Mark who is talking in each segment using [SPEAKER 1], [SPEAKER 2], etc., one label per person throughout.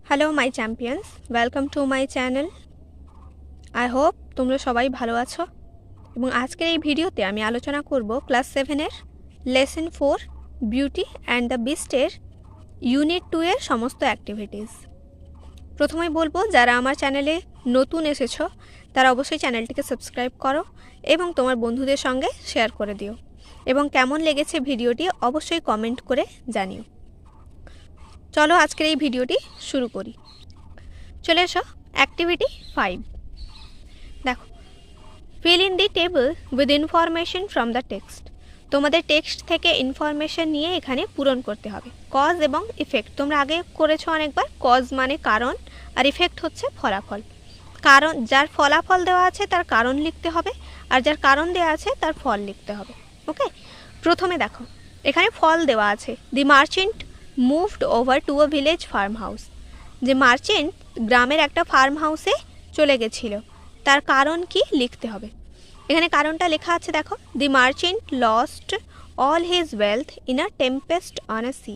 [SPEAKER 1] Hello my champions, welcome to my channel. I hope তোমরা সবাই ভালো আছো এবং আজকের এই ভিডিওতে আমি আলোচনা করব ক্লাস 7-এর লেসন 4 বিউটি অ্যান্ড দ্য বিস্টের ইউনিট 2 এর সমস্ত অ্যাক্টিভিটিস। প্রথমেই বলবো, যারা আমার চ্যানেলে নতুন এসেছো তারা অবশ্যই চ্যানেলটিকে সাবস্ক্রাইব করো এবং তোমার বন্ধুদের সঙ্গে শেয়ার করে দিও এবং কেমন লেগেছে ভিডিওটি অবশ্যই কমেন্ট করে জানিও। চলো আজকের এই ভিডিওটি শুরু করি। চলে এসো অ্যাক্টিভিটি 5। দেখো, fill in the table with information from the text. তোমাদের টেক্সট থেকে ইনফরমেশন নিয়ে এখানে পূরণ করতে হবে। কজ এবং ইফেক্ট তোমরা আগে করেছো অনেকবার। কজ মানে কারণ আর ইফেক্ট হচ্ছে ফলাফল। কারণ, যার ফলাফল দেওয়া আছে তার কারণ লিখতে হবে আর যার কারণ দেওয়া আছে তার ফল লিখতে হবে। ওকে, প্রথমে দেখো এখানে ফল দেওয়া আছে। The merchant moved over to a village farmhouse. যে মার্চেন্ট গ্রামের একটা ফার্ম হাউসে চলে গেছিল, তার কারণ কি লিখতে হবে। এখানে কারণটা লেখা আছে, দেখো। The merchant lost all his wealth in a tempest on a sea.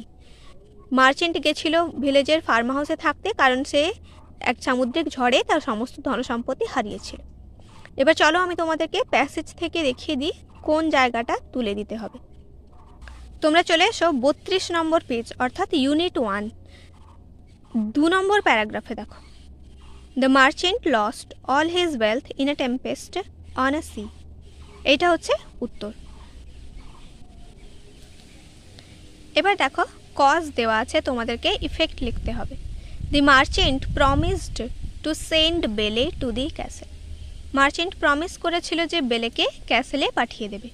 [SPEAKER 1] Merchant গেছিল ভিলেজের ফার্ম হাউসে থাকতে কারণ সে এক সামুদ্রিক ঝড়ে তার সমস্ত ধনসম্পত্তি হারিয়েছিল। এবার চলো আমি তোমাদেরকে প্যাসেজ থেকে দেখিয়ে দিই কোন জায়গাটা তুলে দিতে হবে। তোমরা চলে এসো 32 নম্বর পেজ অর্থাৎ ইউনিট 1, 2 নম্বর প্যারাগ্রাফে। দেখো, the merchant lost all his wealth in a tempest on a sea. এইটা হচ্ছে উত্তর। এবার দেখো কজ দেওয়া আছে, তোমাদেরকে ইফেক্ট লিখতে হবে। দি মার্চেন্ট প্রমিসড টু সেন্ড বেলে two the castle. Merchant promise করেছিল যে বেলেকে ক্যাসেলে পাঠিয়ে দেবে।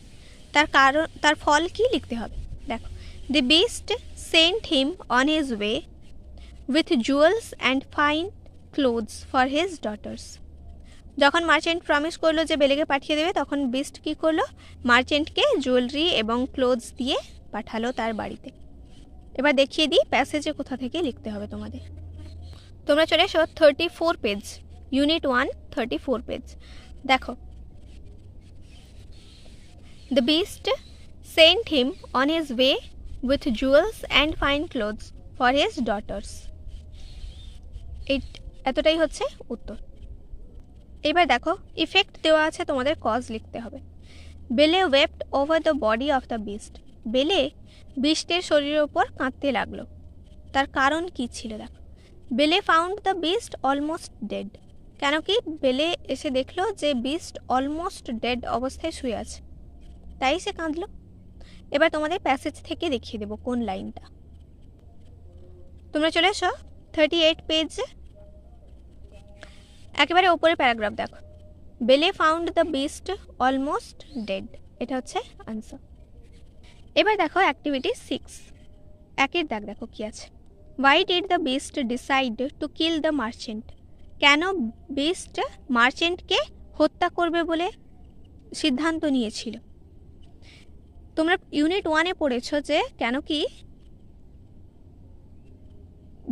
[SPEAKER 1] তার কারণ, তার ফল কি লিখতে হবে। দেখো, the beast sent him on his way with jewels and fine clothes for his daughters. যখন মার্চেন্ট প্রমিস করলো যে বেলেকে পাঠিয়ে দেবে, তখন বিস্ট কি করলো, মার্চেন্টকে জুয়েলারি এবং ক্লোথস দিয়ে পাঠালো তার বাড়িতে। এবার দেখিয়ে দিই প্যাসেজে কোথা থেকে লিখতে হবে তোমাদের। তোমরা চলে এসো 34 পেজ, ইউনিট 1, 34 পেজ। দেখো, the beast sent him on his way with jewels and fine clothes for his daughters. এতটাই হচ্ছে উত্তর। এবার দেখো ইফেক্ট দেওয়া আছে, তোমাদের কজ লিখতে হবে। বেলে wept over the body of the beast. বেলে বিস্টের শরীরের ওপর কাঁদতে লাগলো। তার কারণ কি ছিল। দেখো, বেলে found the beast almost dead. কেন কি, বেলে এসে দেখলো যে বিস্ট অলমোস্ট ডেড অবস্থায় শুয়ে আছে, তাই সে কাঁদলো। এবার তোমাদের প্যাসেজ থেকে দেখিয়ে দেবো কোন লাইনটা। তোমরা চলে এসো 38 পেজে, একেবারে ওপরে প্যারাগ্রাফ। দেখো, বেলে found the beast almost dead, এটা হচ্ছে আনসার। এবার দেখো অ্যাক্টিভিটি 6, একের দাগ দেখো কি আছে। Why did the beast decide to kill the merchant. কেন বিস্ট মার্চেন্টকে হত্যা করবে বলে সিদ্ধান্ত নিয়েছিল। তোমরা ইউনিট 1-এ পড়েছো যে কেন কি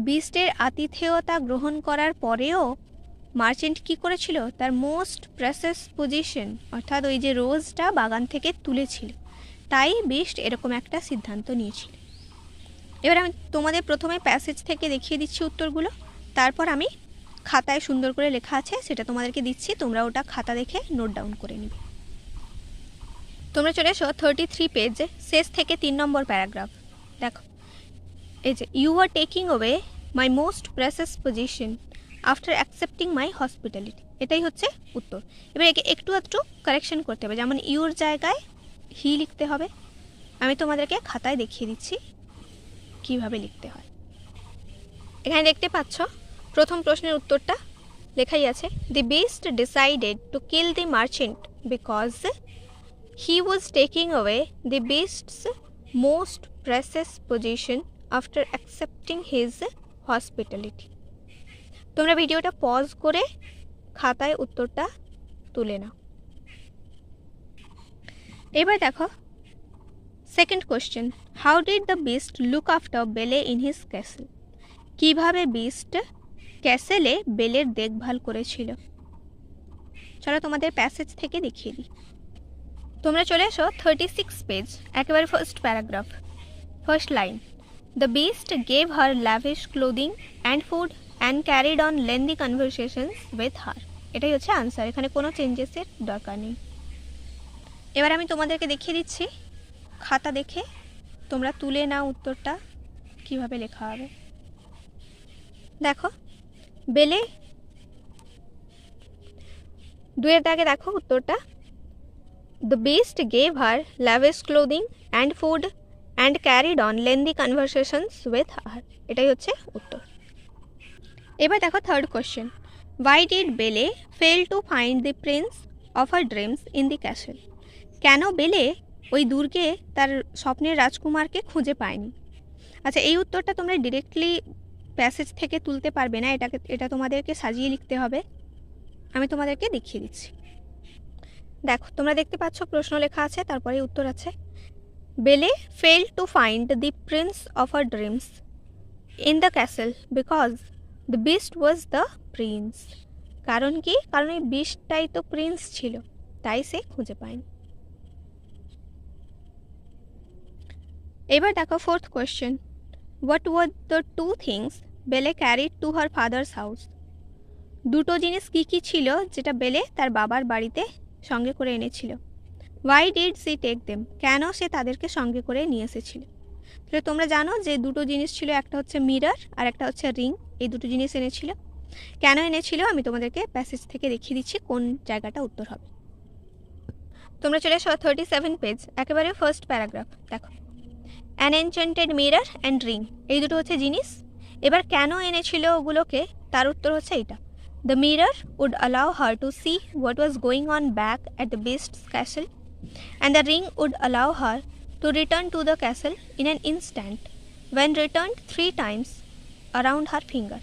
[SPEAKER 1] বিস্টের আতিথেয়তা গ্রহণ করার পরেও মার্চেন্ট কি করেছিল, তার মোস্ট প্রেসেস পজিশন অর্থাৎ ওই যে রোজটা বাগান থেকে তুলেছিল, তাই বিস্ট এরকম একটা সিদ্ধান্ত নিয়েছিল। এবার আমি তোমাদের প্রথমে প্যাসেজ থেকে দেখিয়ে দিচ্ছি উত্তরগুলো, তারপর আমি খাতায় সুন্দর করে লেখা আছে সেটা তোমাদেরকে দিচ্ছি, তোমরা ওটা খাতা দেখে নোট ডাউন করে নিবে। তোমরা চলে এসো 33 পেজে, শেষ থেকে 3 নম্বর প্যারাগ্রাফ। দেখো, এই যে you are taking way my most precious possession after accepting my hospitality. এটাই হচ্ছে উত্তর। এবার একে একটু একটু কারেকশন করতে হবে, যেমন ইউর জায়গায় হি লিখতে হবে। আমি তোমাদেরকে খাতায় দেখিয়ে দিচ্ছি কিভাবে লিখতে হয়। এখানে দেখতে পাচ্ছ প্রথম প্রশ্নের উত্তরটা লেখাই আছে, the beast decided to kill the merchant because he was taking away the beast's most precious possession after accepting his hospitality. তোমরা ভিডিওটা পজ করে খাতায় উত্তরটা তুলে নাও। এবার দেখো second question, how did the beast look after বেলে ইন হিজ ক্যাসেল। কিভাবে বিস্ট ক্যাসেলে বেলের দেখভাল করেছিল। চলো তোমাদের প্যাসেজ থেকে দেখিয়ে দিই। তোমরা চলে এসো 36 পেজ, একেবারে first paragraph, first line. The beast gave her lavish clothing and food and carried on lengthy conversations with her. এটাই হচ্ছে আনসার, এখানে কোনো চেঞ্জেসের দরকার নেই। এবার আমি তোমাদেরকে দেখিয়ে দিচ্ছি, খাতা দেখে তোমরা তুলে নাও উত্তরটা কিভাবে লেখা হবে। দেখো বেলে, দুয়ের দাগে দেখো উত্তরটা, The beast gave her lavish clothing and food and carried on lengthy conversations with her. এটাই হচ্ছে উত্তর। এবার দেখো third question, Why did Belle fail to find the prince of her dreams in the castle? কেন বেলে ওই দুর্গে তার স্বপ্নের রাজকুমারকে খুঁজে পায়নি? আচ্ছা, এই উত্তরটা তোমরা ডিরেক্টলি প্যাসেজ থেকে তুলতে পারবে না, এটা তোমাদেরকে সাজিয়ে লিখতে হবে। আমি তোমাদেরকে দেখিয়ে দিচ্ছি। দেখো তোমরা দেখতে পাচ্ছ প্রশ্ন লেখা আছে, তারপরে উত্তর আছে। বেলে failed to find the prince of her dreams in the castle because the beast was the prince. কারণ কি? কারণ এই বিস্টটাই তো প্রিন্স ছিল, তাই সে খুঁজে পায়নি। এবার দেখো fourth question, what were the two things Belle carried to her father's house? দুটো জিনিস কি কি ছিল যেটা বেলে তার বাবার বাড়িতে সঙ্গে করে এনেছিল? Why did she take them? কেন সে তাদেরকে সঙ্গে করে নিয়ে এসেছিল? তাহলে তোমরা জানো যে দুটো জিনিস ছিল, একটা হচ্ছে মিরর আর একটা হচ্ছে রিং। এই দুটো জিনিস এনেছিল। কেন এনেছিল আমি তোমাদেরকে প্যাসেজ থেকে দেখিয়ে দিচ্ছি কোন জায়গাটা উত্তর হবে। তোমরা চলে এসো 37 পেজ, একেবারে ফার্স্ট প্যারাগ্রাফ। দেখো, অ্যান এনচেন্টেড মিরর অ্যান্ড রিং, এই দুটো হচ্ছে জিনিস। এবার কেন এনেছিল ওগুলোকে, তার উত্তর হচ্ছে এটা, The mirror would allow her to see what was going on back at the beast's castle, and the ring would allow her to return to the castle in an instant when returned 3 times around her finger.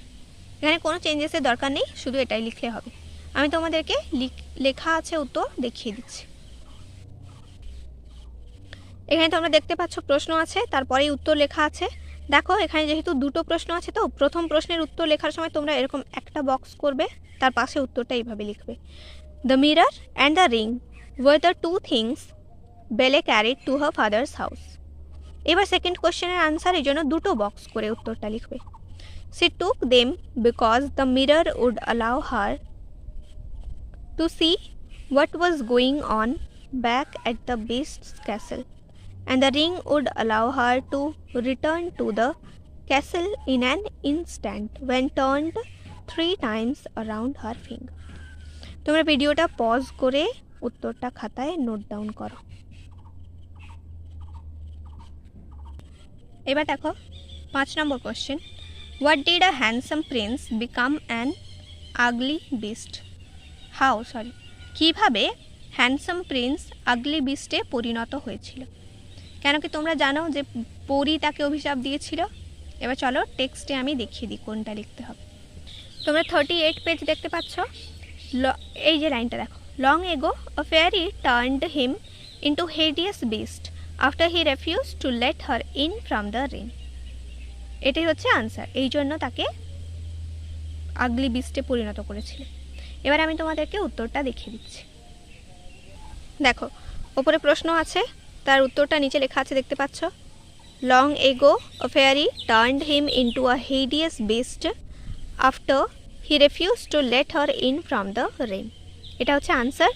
[SPEAKER 1] এখানে কোনো চেঞ্জেসের দরকার নেই, শুধু এটাই লিখলে হবে। আমি তোমাদেরকে লেখা আছে উত্তর দেখিয়ে দিচ্ছি। এখানে তোমরা দেখতে পাচ্ছ প্রশ্ন আছে, তারপরেই উত্তর লেখা আছে। দেখো এখানে যেহেতু দুটো প্রশ্ন আছে, তো প্রথম প্রশ্নের উত্তর লেখার সময় তোমরা এরকম একটা বক্স করবে, তার পাশে উত্তরটা এইভাবে লিখবে, the mirror and the ring were the two things Belle carried to her father's house. এবার সেকেন্ড কোশ্চেনের আনসার, এই জন্য দুটো বক্স করে উত্তরটা লিখবে। She took them because the mirror would allow her to see what was going on back at the beast's castle, and the ring would allow her to return to the castle in an instant when turned 3 times around her finger. তোমরা ভিডিওটা pause করে উত্তরটা খাতায় note down করো। এবার দেখো 5 নম্বর question, what did a handsome prince become an ugly beast? কিভাবে হ্যান্ডসাম প্রিন্স আগলি বিস্টে পরিণত হয়েছিল? কেন কি তোমরা জানো যে পরি তাকে অভিশাপ দিয়েছিল? এবার চলো টেক্সটে আমি দেখিয়ে দিই কোনটা লিখতে হবে। তোমরা 38 পেজ দেখতে পাচ্ছ, এই যে লাইনটা দেখো, long ago a fairy turned him into hideous beast after he refuse to let her in from the rain. এটাই হচ্ছে আনসার, এই জন্য তাকে আগলি বিস্টে পরিণত করেছিল। এবার আমি তোমাদেরকে উত্তরটা দেখিয়ে দিচ্ছি। দেখো ওপরে প্রশ্ন আছে, তার উত্তরটা নিচে লেখা আছে দেখতে পাচ্ছ, long ago a fairy turned him into a hideous beast after he refuse to let her in from the rain. এটা হচ্ছে আনসার।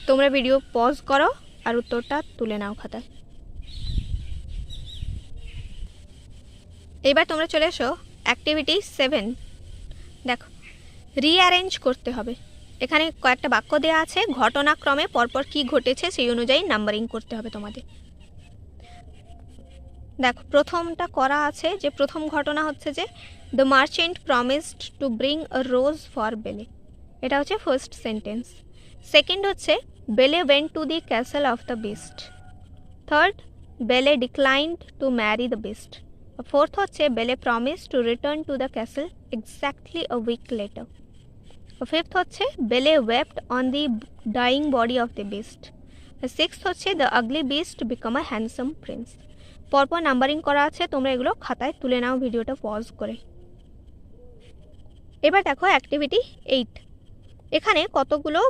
[SPEAKER 1] তোমরা ভিডিও পজ করো আর উত্তরটা তুলে নাও খাতায়। এবার তোমরা চলে এসো অ্যাক্টিভিটি 7। দেখো রিঅ্যারেঞ্জ করতে হবে। এখানে কয়েকটা বাক্য দেওয়া আছে, ঘটনাক্রমে পরপর কি ঘটেছে সেই অনুযায়ী নাম্বারিং করতে হবে তোমাদের। দেখো প্রথমটা করা আছে, যে প্রথম ঘটনা হচ্ছে যে the merchant promised to bring a rose for Belle, এটা হচ্ছে ফার্স্ট সেন্টেন্স। সেকেন্ড হচ্ছে Belle went to the castle of the beast. Third, Belle declined to marry the beast. Fourth হচ্ছে Belle promised to return to the castle exactly a week later. Fifth হচ্ছে Belle wept on the dying body of the beast. Sixth হচ্ছে the ugly beast became a handsome prince. পরপর numbering করা আছে, তোমরা এগুলো খাতায় তুলে নাও ভিডিওটা পজ করে। এবার দেখো অ্যাক্টিভিটি 8। এখানে কতগুলো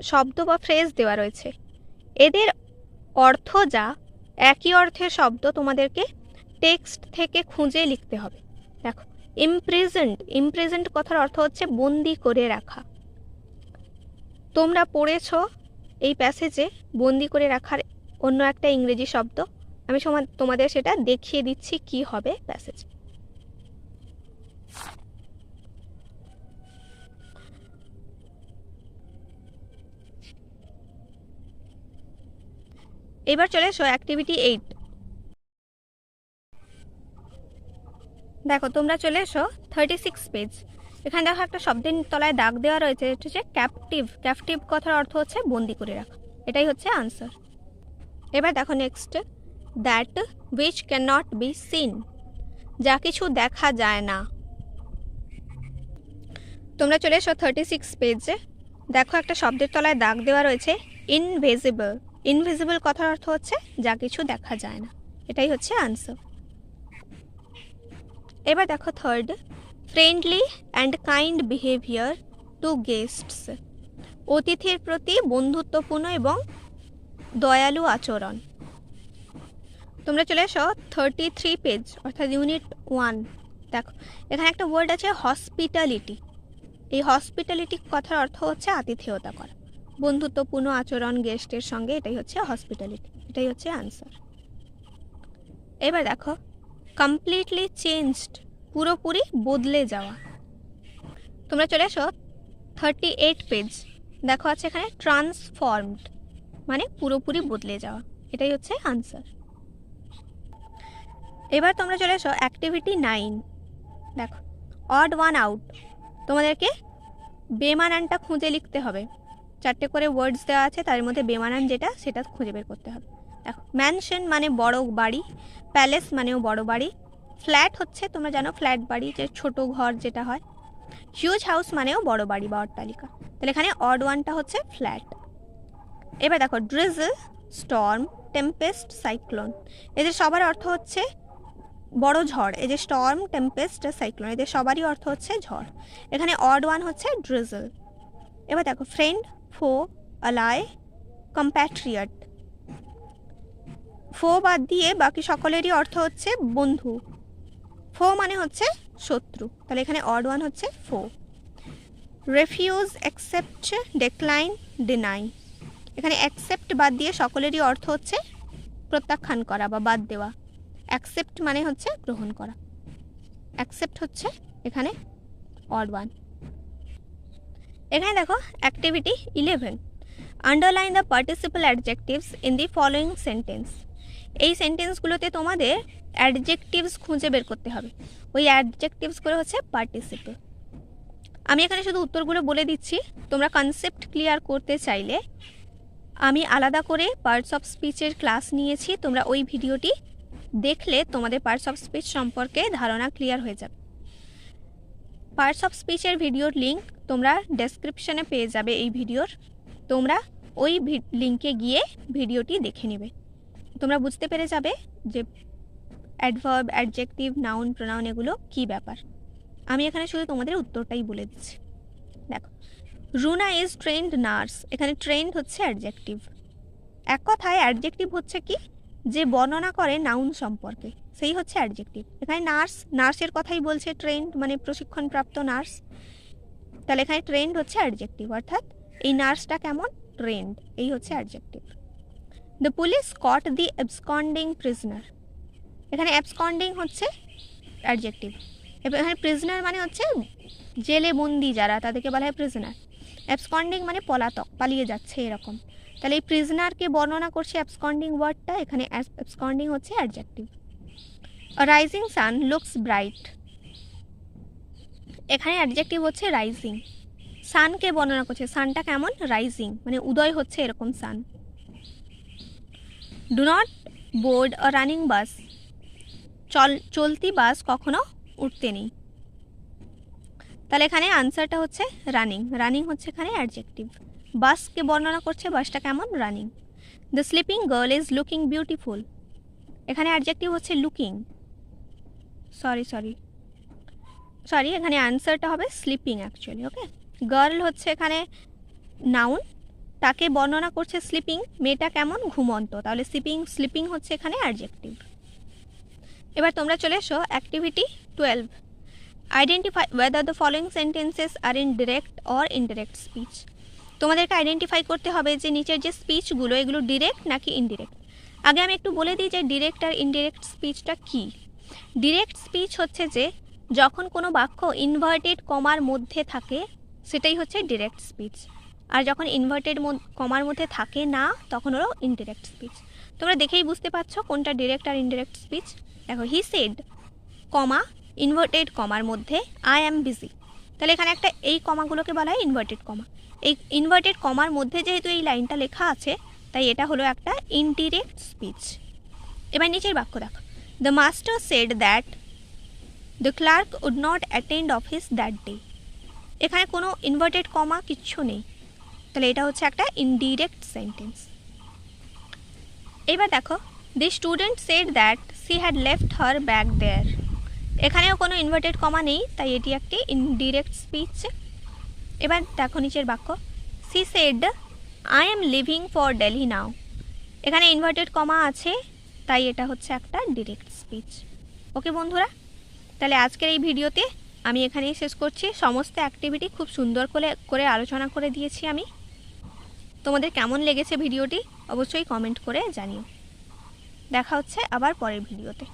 [SPEAKER 1] শব্দ বা ফ্রেজ দেওয়া রয়েছে, এদের অর্থ যা একই অর্থের শব্দ তোমাদেরকে টেক্সট থেকে খুঁজে লিখতে হবে। দেখো, ইমপ্রিজেন্ট কথার অর্থ হচ্ছে বন্দি করে রাখা। তোমরা পড়েছো এই প্যাসেজে বন্দি করে রাখার অন্য একটা ইংরেজি শব্দ। আমি তোমাদের সেটা দেখিয়ে দিচ্ছি কি হবে প্যাসেজ। এবার চলে এসো অ্যাক্টিভিটি 8। দেখো, তোমরা চলে এসো 36 পেজ। এখানে দেখো একটা শব্দের তলায় দাগ দেওয়া রয়েছে, এটা হচ্ছে ক্যাপটিভ কথার অর্থ হচ্ছে বন্দি করে রাখা। এটাই হচ্ছে আনসার। এবার দেখো next, that which can not be seen, যা কিছু দেখা যায় না। তোমরা চলে এসো 36 পেজে। দেখো একটা শব্দের তলায় দাগ দেওয়া রয়েছে ইনভিজিবল কথার অর্থ হচ্ছে যা কিছু দেখা যায় না। এটাই হচ্ছে আনসার। এবার দেখো third, friendly and kind behaviour to guests, অতিথির প্রতি বন্ধুত্বপূর্ণ এবং দয়ালু আচরণ। তোমরা চলে এসো 33 পেজ অর্থাৎ ইউনিট 1। দেখো, এখানে একটা ওয়ার্ড আছে হসপিটালিটি। এই হসপিটালিটি কথার অর্থ হচ্ছে আতিথেয়তা করা, বন্ধুত্বপূর্ণ আচরণ গেস্টের সঙ্গে, এটাই হচ্ছে হসপিটালিটি। এটাই হচ্ছে আনসার। এবার দেখো, কমপ্লিটলি চেঞ্জড, পুরোপুরি বদলে যাওয়া। তোমরা চলে এসো 38 পেজ। দেখো আছে এখানে ট্রান্সফর্মড, মানে পুরোপুরি বদলে যাওয়া। এটাই হচ্ছে আনসার। এবার তোমরা চলে এসো অ্যাক্টিভিটি 9। দেখো, অড ওয়ান আউট। তোমাদেরকে বেমানানটা খুঁজে লিখতে হবে। 4টে করে ওয়ার্ডস দেওয়া আছে, তার মধ্যে বেমানান যেটা সেটা খুঁজে বের করতে হবে। দেখো, ম্যানশন মানে বড় বাড়ি, প্যালেস মানেও বড় বাড়ি, ফ্ল্যাট হচ্ছে তোমরা জানো ফ্ল্যাট বাড়ি, যে ছোট ঘর যেটা হয়, হিউজ হাউস মানেও বড় বাড়ি বা অট্টালিকা। তাহলে এখানে অড ওয়ানটা হচ্ছে ফ্ল্যাট। এবার দেখো, ড্রিজল, স্টর্ম, টেম্পেস্ট, সাইক্লোন, এদের সবার অর্থ হচ্ছে বড় ঝড়। এই যে স্টর্ম, টেম্পেস্ট, সাইক্লোন, এদের সবারই অর্থ হচ্ছে ঝড়। এখানে অড ওয়ান হচ্ছে ড্রিজল। এবার দেখো, ফ্রেন্ড, ফো, অ্যালাই, কম্প্যাট্রিয়ট, ফো বাদ দিয়ে বাকি সকলেরই অর্থ হচ্ছে বন্ধু। ফো মানে হচ্ছে শত্রু, তাহলে এখানে অড ওয়ান হচ্ছে ফো। রেফিউজ, অ্যাকসেপ্ট, ডেক্লাইন, ডিনাই, এখানে অ্যাকসেপ্ট বাদ দিয়ে সকলেরই অর্থ হচ্ছে প্রত্যাখ্যান করা বা বাদ দেওয়া। অ্যাকসেপ্ট মানে হচ্ছে গ্রহণ করা, অ্যাকসেপ্ট হচ্ছে এখানে অড ওয়ান। এখানে দেখো activity 11, underline the participle adjectives in the following sentence. এই সেন্টেন্সগুলোতে তোমাদের অ্যাডজেক্টিভস খুঁজে বের করতে হবে। ওই অ্যাডজেক্টিভসগুলো হচ্ছে পার্টিসিপল। আমি এখানে শুধু উত্তরগুলো বলে দিচ্ছি, তোমরা কনসেপ্ট ক্লিয়ার করতে চাইলে আমি আলাদা করে পার্টস অফ স্পিচের ক্লাস নিয়েছি, তোমরা ওই ভিডিওটি দেখলে তোমাদের পার্টস অফ স্পিচ সম্পর্কে ধারণা ক্লিয়ার হয়ে যাবে। পার্টস অফ স্পিচের ভিডিওর লিঙ্ক তোমরা ডেসক্রিপশনে পেয়ে যাবে এই ভিডিওর। তোমরা ওই লিঙ্কে গিয়ে ভিডিওটি দেখে নেবে, তোমরা বুঝতে পেরে যাবে যে অ্যাডভার্ব, অ্যাডজেক্টিভ, নাউন, প্রোনাউন এগুলো কী ব্যাপার। আমি এখানে শুধু তোমাদের উত্তরটাই বলে দিচ্ছি। দেখো, রুনা ইজ ট্রেন্ড নার্স, এখানে ট্রেন্ড হচ্ছে অ্যাডজেক্টিভ। এক কথায় অ্যাডজেক্টিভ হচ্ছে কি, যে বর্ণনা করে নাউন সম্পর্কে, সেই হচ্ছে অ্যাডজেক্টিভ। এখানে নার্সের কথাই বলছে, ট্রেন্ড মানে প্রশিক্ষণপ্রাপ্ত নার্স, তাহলে এখানে ট্রেন্ড হচ্ছে অ্যাডজেক্টিভ, অর্থাৎ এই নার্সটা কেমন, ট্রেন্ড, এই হচ্ছে adjective. The police caught the absconding prisoner, এখানে অ্যাবসকন্ডিং হচ্ছে অ্যাডজেক্টিভ। এখানে প্রিজনার মানে হচ্ছে জেলে বন্দি যারা, তাদেরকে বলা হয় প্রিজনার। অ্যাবসকন্ডিং মানে পলাতক, পালিয়ে যাচ্ছে এরকম। তাহলে এই প্রিজনারকে বর্ণনা করছে অ্যাবসকন্ডিং ওয়ার্ডটা, এখানে অ্যাবসকন্ডিং হচ্ছে adjective. Rising sun looks bright, এখানে অ্যাডজেক্টিভ হচ্ছে রাইজিং। সানকে বর্ণনা করছে, সানটা কেমন, রাইজিং, মানে উদয় হচ্ছে এরকম sun. Do not board a running bus, চলতি বাস কখনো উঠতে নেই। তাহলে এখানে আনসারটা হচ্ছে রানিং হচ্ছে এখানে অ্যাডজেক্টিভ। বাসকে বর্ণনা করছে, বাসটা কেমন, running. The sleeping girl is looking beautiful, এখানে অ্যাডজেক্টিভ হচ্ছে লুকিং, সরি এখানে আনসারটা হবে স্লিপিং অ্যাকচুয়ালি। ওকে, গার্ল হচ্ছে এখানে নাউন, তাকে বর্ণনা করছে স্লিপিং, মেয়েটা কেমন, ঘুমন্ত, তাহলে স্লিপিং হচ্ছে এখানে অ্যাডজেক্টিভ। এবার তোমরা চলে এসো activity 12, identify whether the following sentences are in direct or indirect speech. তোমাদেরকে আইডেন্টিফাই করতে হবে যে নিচের যে স্পিচগুলো এগুলো ডিরেক্ট নাকি ইনডিরেক্ট। আগে আমি একটু বলে দিই যে ডিরেক্ট আর ইনডিরেক্ট স্পিচটা কী। ডিরেক্ট স্পিচ হচ্ছে যে যখন কোনো বাক্য ইনভার্টেড কমার মধ্যে থাকে সেটাই হচ্ছে ডিরেক্ট স্পিচ, আর যখন ইনভার্টেড কমার মধ্যে থাকে না তখন হলো ইনডিরেক্ট স্পিচ। তোমরা দেখেই বুঝতে পারছো কোনটা ডিরেক্ট আর ইনডিরেক্ট স্পিচ। দেখো, হি সেড কমা ইনভার্টেড কমার মধ্যে আই অ্যাম বিজি, তাহলে এখানে একটা এই কমাগুলোকে বলা হয় ইনভার্টেড কমা। এই ইনভার্টেড কমার মধ্যে যেহেতু এই লাইনটা লেখা আছে তাই এটা হলো একটা ইনডিরেক্ট স্পিচ। এবার নিচের বাক্য দেখো, the master said that the clerk would not attend office that day. এখানে কোনো ইনভার্টেড কমা কিচ্ছু নেই, তাহলে এটা হচ্ছে একটা ইনডিরেক্ট সেন্টেন্স। এবার দেখো, the student said that she had left her bag there. এখানেও কোনো ইনভার্টেড কমা নেই, তাই এটি একটি ইনডিরেক্ট স্পিচ। এবার দেখো নিচের বাক্য, she said I am living for Delhi now. এখানে ইনভার্টেড কমা আছে, তাই এটা হচ্ছে একটা ডিরেক্ট স্পিচ। ওকে বন্ধুরা, তাহলে আজকের এই ভিডিওতে আমি এখানেই শেষ করছি। সমস্ত অ্যাক্টিভিটি খুব সুন্দর করে আলোচনা করে দিয়েছি আমি। তোমাদের কেমন লেগেছে ভিডিওটি অবশ্যই কমেন্ট করে জানিও। দেখা হচ্ছে আবার পরের ভিডিওতে।